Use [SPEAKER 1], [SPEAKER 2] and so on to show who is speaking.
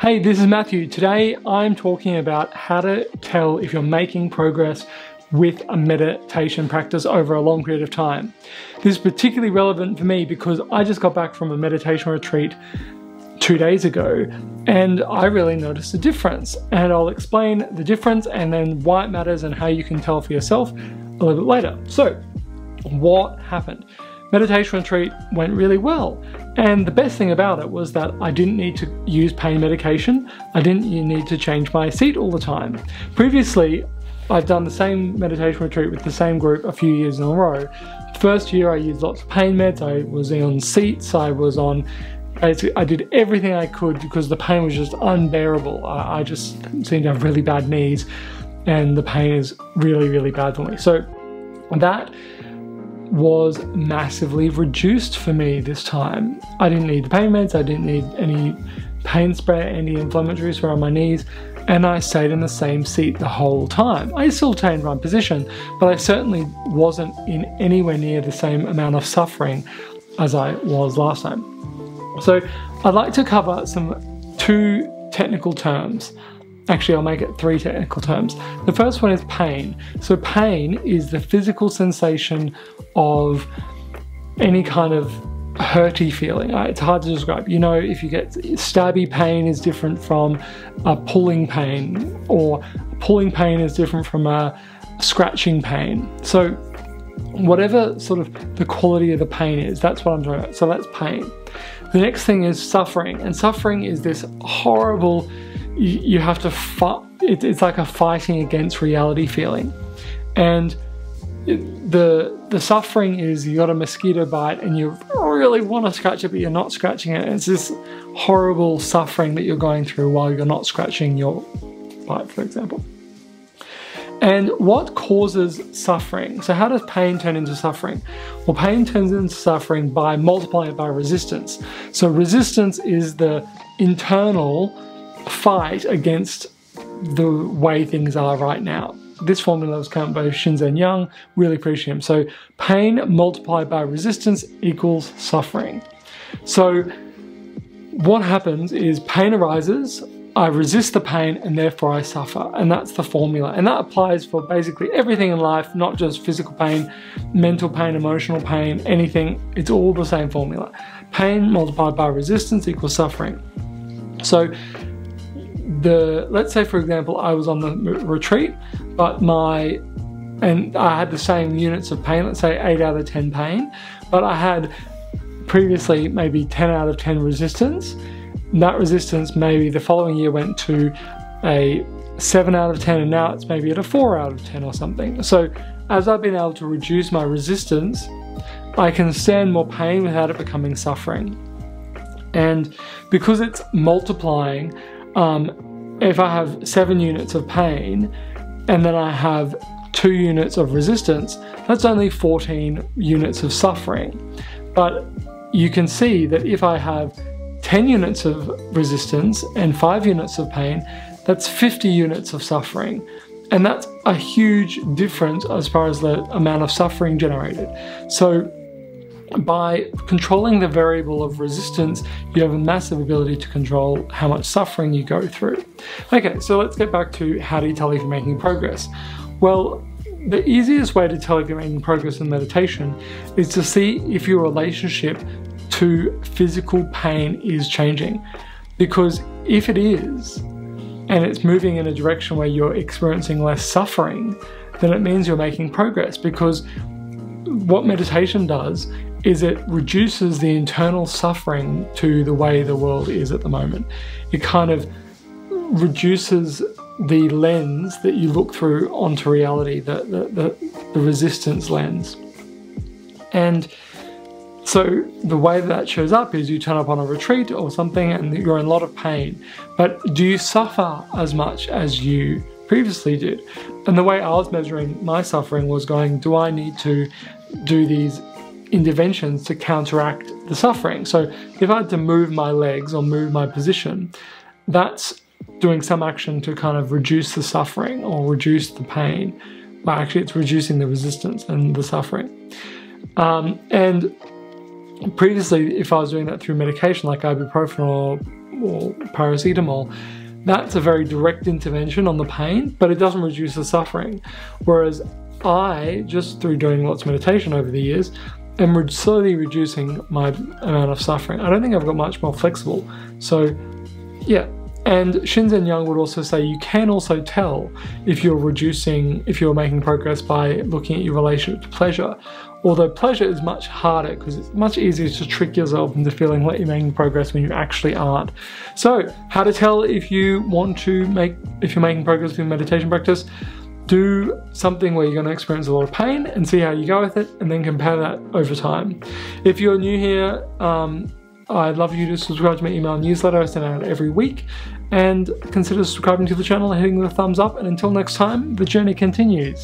[SPEAKER 1] Hey, this is Matthew. Today I'm talking about how to tell if you're making progress with a meditation practice over a long period of time. This is particularly relevant for me because I just got back from a meditation retreat 2 days ago and I really noticed a difference, and I'll explain the difference and then why it matters and how you can tell for yourself a little bit later. So what happened? Meditation retreat went really well, and the best thing about it was that I didn't need to use pain medication. I didn't need to change my seat all the time. Previously, I've done the same meditation retreat with the same group a few years in a row. First year I used lots of pain meds, I was on seats, I did everything I could because the pain was just unbearable. I just seemed to have really bad knees and the pain is really, really bad for me. So that was massively reduced for me this time. I didn't need the pain meds, I didn't need any pain spray, anti-inflammatory spray on my knees, and I stayed in the same seat the whole time. I still retained my position, but I certainly wasn't in anywhere near the same amount of suffering as I was last time. So I'd like to cover two technical terms. Actually, I'll make it 3 technical terms. The first one is pain. So pain is the physical sensation of any kind of hurty feeling. It's hard to describe. You know, if you get stabby pain is different from a pulling pain, or pulling pain is different from a scratching pain. So whatever sort of the quality of the pain is, that's what I'm talking about. So that's pain. The next thing is suffering, and suffering is this horrible, you have to fight, it's like a fighting against reality feeling. And the suffering is you got a mosquito bite and you really want to scratch it but you're not scratching it. It's this horrible suffering that you're going through while you're not scratching your bite, for example. And what causes suffering? So how does pain turn into suffering? Well, pain turns into suffering by multiplying it by resistance. So resistance is the internal fight against the way things are right now. This formula was come by Shinzen Young, really appreciate him. So pain multiplied by resistance equals suffering. So what happens is pain arises, I resist the pain, and therefore I suffer. And that's the formula. And that applies for basically everything in life, not just physical pain, mental pain, emotional pain, anything. It's all the same formula. Pain multiplied by resistance equals suffering. So let's say, for example, I was on the retreat, but I had the same units of pain, let's say 8 out of 10 pain, but I had previously maybe 10 out of 10 resistance. That resistance maybe the following year went to a 7 out of 10, and now it's maybe at a 4 out of 10 or something. So as I've been able to reduce my resistance, I can stand more pain without it becoming suffering. And because it's multiplying, if I have 7 units of pain and then I have 2 units of resistance, that's only 14 units of suffering. But you can see that if I have 10 units of resistance and 5 units of pain, that's 50 units of suffering. And that's a huge difference as far as the amount of suffering generated. So by controlling the variable of resistance, you have a massive ability to control how much suffering you go through. Okay, so let's get back to how do you tell if you're making progress? Well, the easiest way to tell if you're making progress in meditation is to see if your relationship to physical pain is changing. Because if it is, and it's moving in a direction where you're experiencing less suffering, then it means you're making progress. Because what meditation does is it reduces the internal suffering to the way the world is at the moment. It kind of reduces the lens that you look through onto reality, the resistance lens. And so the way that shows up is you turn up on a retreat or something and you're in a lot of pain, but do you suffer as much as you previously did? And the way I was measuring my suffering was going, do I need to do these interventions to counteract the suffering? So if I had to move my legs or move my position, that's doing some action to kind of reduce the suffering or reduce the pain. Well, actually it's reducing the resistance and the suffering. And previously, if I was doing that through medication like ibuprofen or or paracetamol, that's a very direct intervention on the pain, but it doesn't reduce the suffering. Whereas I, just through doing lots of meditation over the years, am slowly reducing my amount of suffering. I don't think I've got much more flexible. So yeah. And Shinzen Young would also say you can also tell if you're making progress by looking at your relationship to pleasure. Although pleasure is much harder because it's much easier to trick yourself into feeling like you're making progress when you actually aren't. So, how to tell if you're making progress with your meditation practice? Do something where you're going to experience a lot of pain and see how you go with it, and then compare that over time. If you're new here, I'd love you to subscribe to my email newsletter. I send out every week, and consider subscribing to the channel and hitting the thumbs up. And until next time, the journey continues.